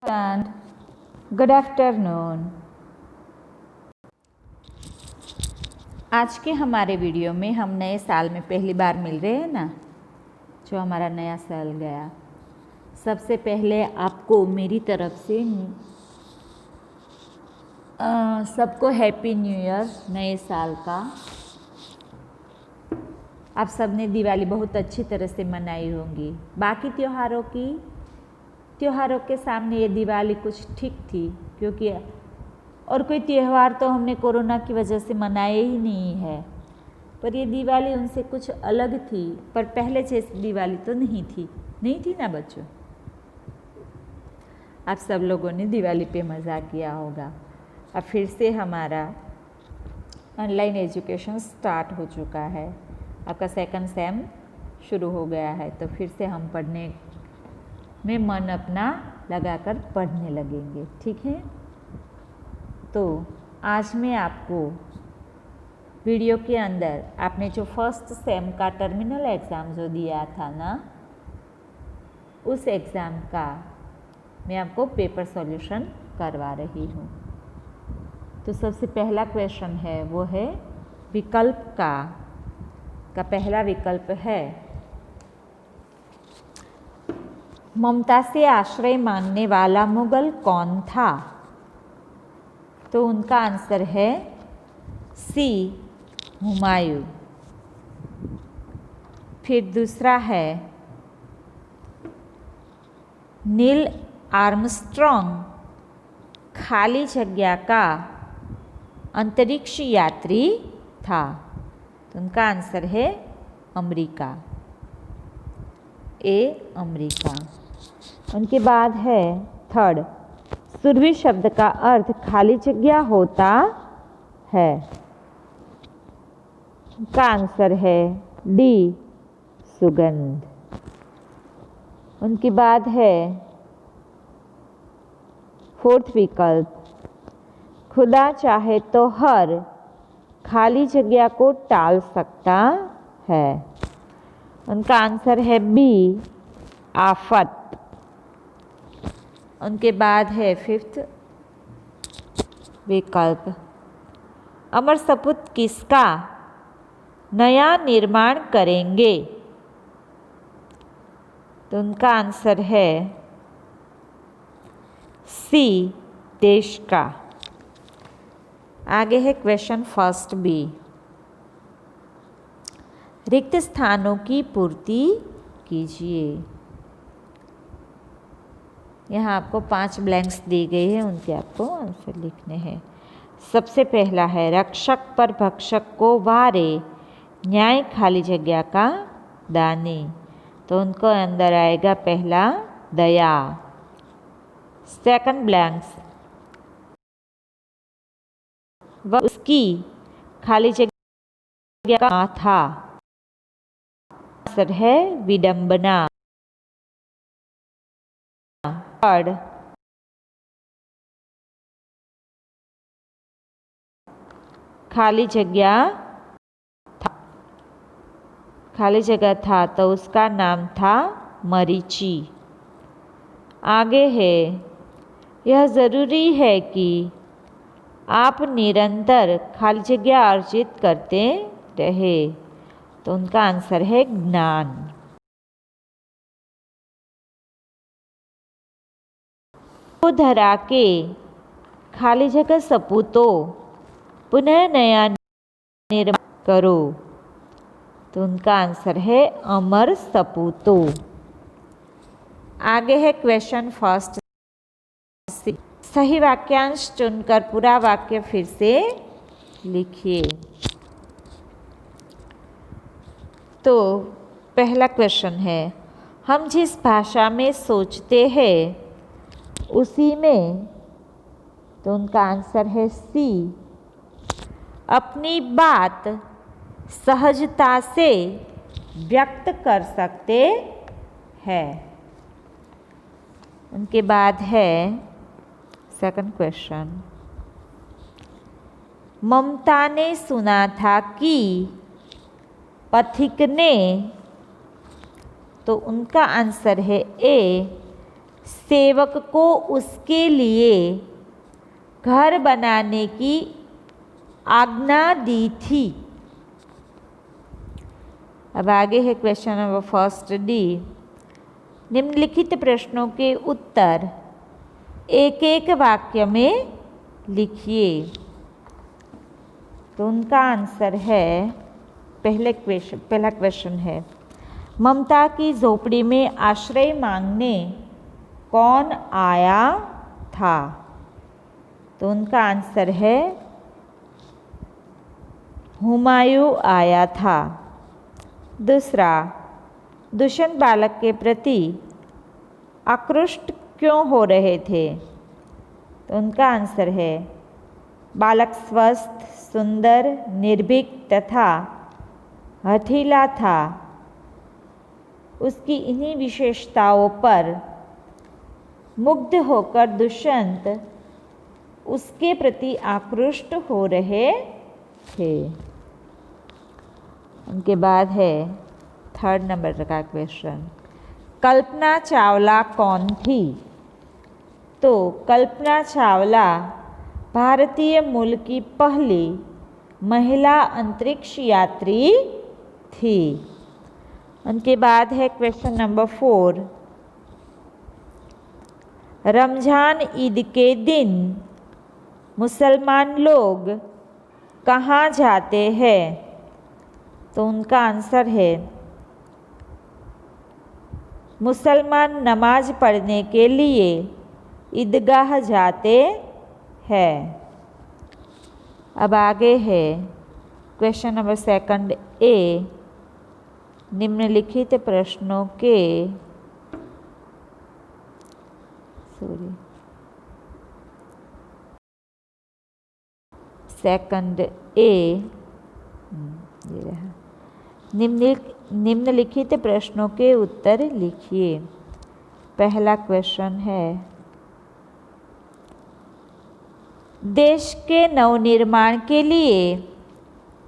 and good afternoon। आज के हमारे वीडियो में हम नए साल में पहली बार मिल रहे हैं ना, जो हमारा नया साल गया। सबसे पहले आपको मेरी तरफ से सबको हैप्पी न्यू ईयर, नए साल का। आप सबने दिवाली बहुत अच्छी तरह से मनाई होंगी। बाकी त्योहारों के सामने ये दिवाली कुछ ठीक थी, क्योंकि और कोई त्यौहार तो हमने कोरोना की वजह से मनाए ही नहीं है, पर ये दिवाली उनसे कुछ अलग थी। पर पहले जैसी दिवाली तो नहीं थी ना बच्चों। आप सब लोगों ने दिवाली पे मज़ा किया होगा। अब फिर से हमारा ऑनलाइन एजुकेशन स्टार्ट हो चुका है। आपका सेकंड सेम शुरू हो गया है, तो फिर से हम पढ़ने में मन अपना लगाकर पढ़ने लगेंगे, ठीक है। तो आज मैं आपको वीडियो के अंदर आपने जो फर्स्ट सेम का टर्मिनल एग्ज़ाम जो दिया था ना, उस एग्ज़ाम का मैं आपको पेपर सॉल्यूशन करवा रही हूँ। तो सबसे पहला क्वेश्चन है, वो है विकल्प का पहला विकल्प है, ममता से आश्रय मांगने वाला मुगल कौन था? तो उनका आंसर है सी, हुमायूं। फिर दूसरा है, नील आर्मस्ट्रॉन्ग खाली जगह का अंतरिक्ष यात्री था। तो उनका आंसर है अमेरिका, ए, अमेरिका। उनके बाद है थर्ड, सुरभि शब्द का अर्थ खाली जगह होता है। उनका आंसर है डी, सुगंध। उनके बाद है फोर्थ विकल्प, खुदा चाहे तो हर खाली जगह को टाल सकता है। उनका आंसर है बी, आफत। उनके बाद है फिफ्थ विकल्प, अमर सपूत किसका नया निर्माण करेंगे? तो उनका आंसर है सी, देश का। आगे है क्वेश्चन फर्स्ट बी, रिक्त स्थानों की पूर्ति कीजिए। यहाँ आपको 5 ब्लैंक्स दी गई है, उनके आपको आंसर लिखने हैं। सबसे पहला है, रक्षक पर भक्षक को वारे, न्याय खाली जगह का दानी। तो उनको अंदर आएगा पहला, दया। सेकंड ब्लैंक्स, वह उसकी खाली जगह का था। आंसर है विडंबना। थर्ड, खाली जगह था तो उसका नाम था मरीचि। आगे है, यह ज़रूरी है कि आप निरंतर खाली जगह अर्जित करते रहे। तो उनका आंसर है ज्ञान। तो धरा के खाली जगह सपूतों पुनः नया निर्माण करो। तो उनका आंसर है अमर सपूतों। आगे है क्वेश्चन फर्स्ट, सही वाक्यांश चुनकर पूरा वाक्य फिर से लिखिए। तो पहला क्वेश्चन है, हम जिस भाषा में सोचते हैं उसी में। तो उनका आंसर है सी, अपनी बात सहजता से व्यक्त कर सकते हैं। उनके बाद है सेकंड क्वेश्चन, ममता ने सुना था कि पथिक ने। तो उनका आंसर है ए, सेवक को उसके लिए घर बनाने की आज्ञा दी थी। अब आगे है क्वेश्चन नंबर फर्स्ट डी। निम्नलिखित प्रश्नों के उत्तर एक एक वाक्य में लिखिए। तो उनका आंसर है, पहला क्वेश्चन है, ममता की झोपड़ी में आश्रय मांगने कौन आया था? तो उनका आंसर है हुमायूं आया था। दूसरा, दुष्यंत बालक के प्रति आकृष्ट क्यों हो रहे थे? तो उनका आंसर है बालक स्वस्थ, सुंदर, निर्भीक तथा हठीला था। उसकी इन्हीं विशेषताओं पर मुग्ध होकर दुष्यंत उसके प्रति आकृष्ट हो रहे थे। उनके बाद है थर्ड नंबर का क्वेश्चन, कल्पना चावला कौन थी? तो कल्पना चावला भारतीय मूल की पहली महिला अंतरिक्ष यात्री थी। उनके बाद है क्वेश्चन नंबर 4, रमज़ान ईद के दिन मुसलमान लोग कहाँ जाते हैं? तो उनका आंसर है मुसलमान नमाज पढ़ने के लिए ईदगाह जाते हैं। अब आगे है क्वेश्चन नंबर सेकंड ए, निम्नलिखित प्रश्नों के सेकंड ए, ये रहा, निम्नलिखित प्रश्नों के उत्तर लिखिए। पहला क्वेश्चन है, देश के नवनिर्माण के लिए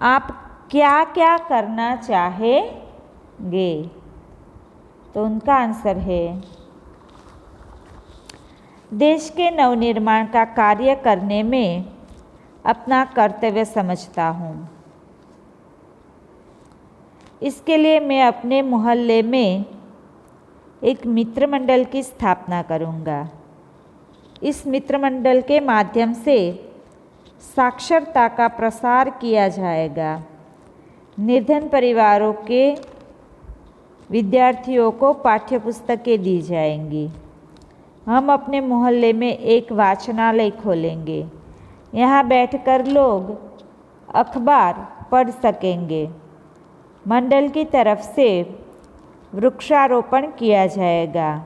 आप क्या क्या करना चाहेंगे? तो उनका आंसर है देश के नवनिर्माण का कार्य करने में अपना कर्तव्य समझता हूँ। इसके लिए मैं अपने मोहल्ले में एक मित्र मंडल की स्थापना करूँगा। इस मित्र मंडल के माध्यम से साक्षरता का प्रसार किया जाएगा। निर्धन परिवारों के विद्यार्थियों को पाठ्यपुस्तकें दी जाएंगी। हम अपने मोहल्ले में एक वाचनालय खोलेंगे। यहाँ बैठकर लोग अखबार पढ़ सकेंगे। मंडल की तरफ से वृक्षारोपण किया जाएगा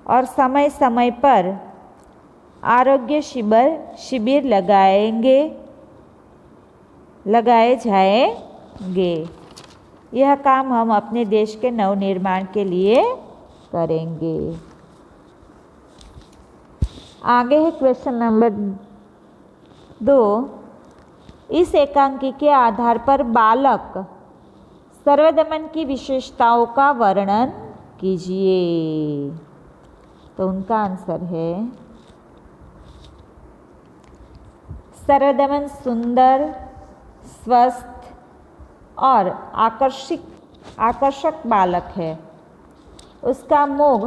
और समय समय पर आरोग्य शिविर लगाए जाएंगे। यह काम हम अपने देश के नवनिर्माण के लिए करेंगे। आगे है क्वेश्चन नंबर 2, इस एकांकी के आधार पर बालक सर्वदमन की विशेषताओं का वर्णन कीजिए। तो उनका आंसर है सर्वदमन सुंदर, स्वस्थ और आकर्षक बालक है। उसका मुख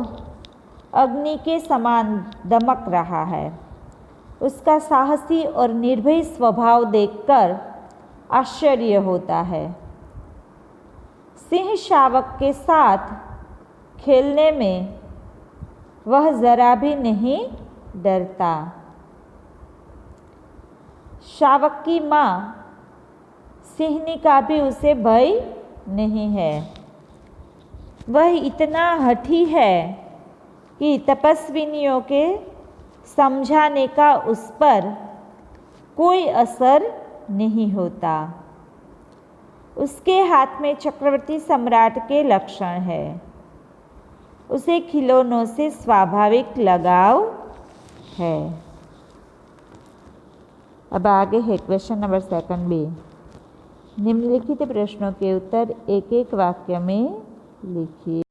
अग्नि के समान दमक रहा है। उसका साहसी और निर्भय स्वभाव देखकर आश्चर्य होता है। सिंह शावक के साथ खेलने में वह जरा भी नहीं डरता। शावक की माँ सिंहनी का भी उसे भय नहीं है। वह इतना हठी है कि तपस्विनियों के समझाने का उस पर कोई असर नहीं होता। उसके हाथ में चक्रवर्ती सम्राट के लक्षण है। उसे खिलौनों से स्वाभाविक लगाव है। अब आगे है क्वेश्चन नंबर 2 निम्नलिखित प्रश्नों के उत्तर एक एक वाक्य में लिखिए।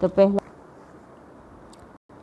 तो पहला